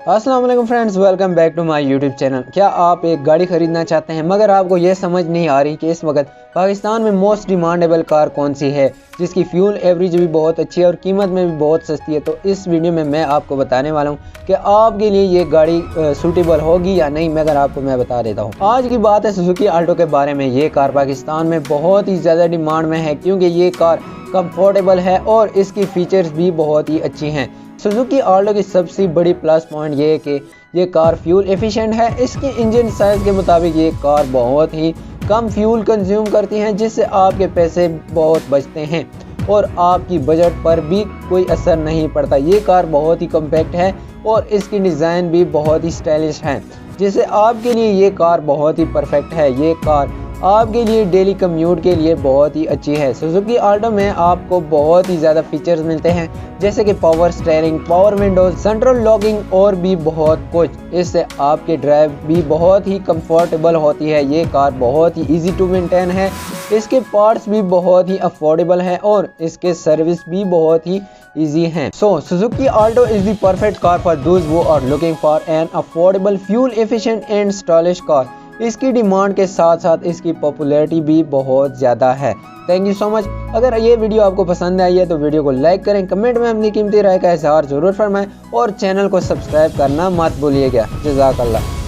अस्सलाम वालेकुम friends, welcome back to my YouTube channel. क्या आप एक गाड़ी खरीदना चाहते हैं मगर आपको ये समझ नहीं आ रही कि इस वक्त पाकिस्तान में मोस्ट डिमांडेबल कार कौन सी है जिसकी फ्यूल एवरेज भी बहुत अच्छी है और कीमत में भी बहुत सस्ती है? तो इस वीडियो में मैं आपको बताने वाला हूँ कि आपके लिए ये गाड़ी सूटेबल होगी या नहीं, मगर आपको मैं बता देता हूँ। आज की बात है सुजुकी आल्टो के बारे में। ये कार पाकिस्तान में बहुत ही ज़्यादा डिमांड में है क्योंकि ये कार कंफर्टेबल है और इसकी फीचर्स भी बहुत ही अच्छी हैं। सुजुकी आल्टो की सबसे बड़ी प्लस पॉइंट ये है कि ये कार फ्यूल एफिशिएंट है। इसकी इंजन साइज के मुताबिक ये कार बहुत ही कम फ्यूल कंज्यूम करती हैं, जिससे आपके पैसे बहुत बचते हैं और आपकी बजट पर भी कोई असर नहीं पड़ता। ये कार बहुत ही कम्पैक्ट है और इसकी डिज़ाइन भी बहुत ही स्टाइलिश है, जिससे आपके लिए ये कार बहुत ही परफेक्ट है। ये कार आपके लिए डेली कम्यूट के लिए बहुत ही अच्छी है। सुजुकी आल्टो में आपको बहुत ही ज़्यादा फीचर्स मिलते हैं, जैसे कि power steering, power Windows, central locking और भी बहुत कुछ। इससे आपके ड्राइव भी बहुत ही कंफर्टेबल होती है। ये कार बहुत ही इजी टू मेंटेन है, इसके पार्ट्स भी बहुत ही अफोर्डेबल हैं और इसके सर्विस भी बहुत ही easy हैं। So Suzuki Alto is the perfect car for those who are looking for an affordable, fuel efficient and stylish car। इसकी डिमांड के साथ साथ इसकी पॉपुलैरिटी भी बहुत ज़्यादा है। Thank you so much. अगर ये वीडियो आपको पसंद आई है तो वीडियो को लाइक करें, कमेंट में अपनी कीमती राय का इज़हार ज़रूर फरमाएं और चैनल को सब्सक्राइब करना मत भूलिएगा। जज़ाकल्लाह।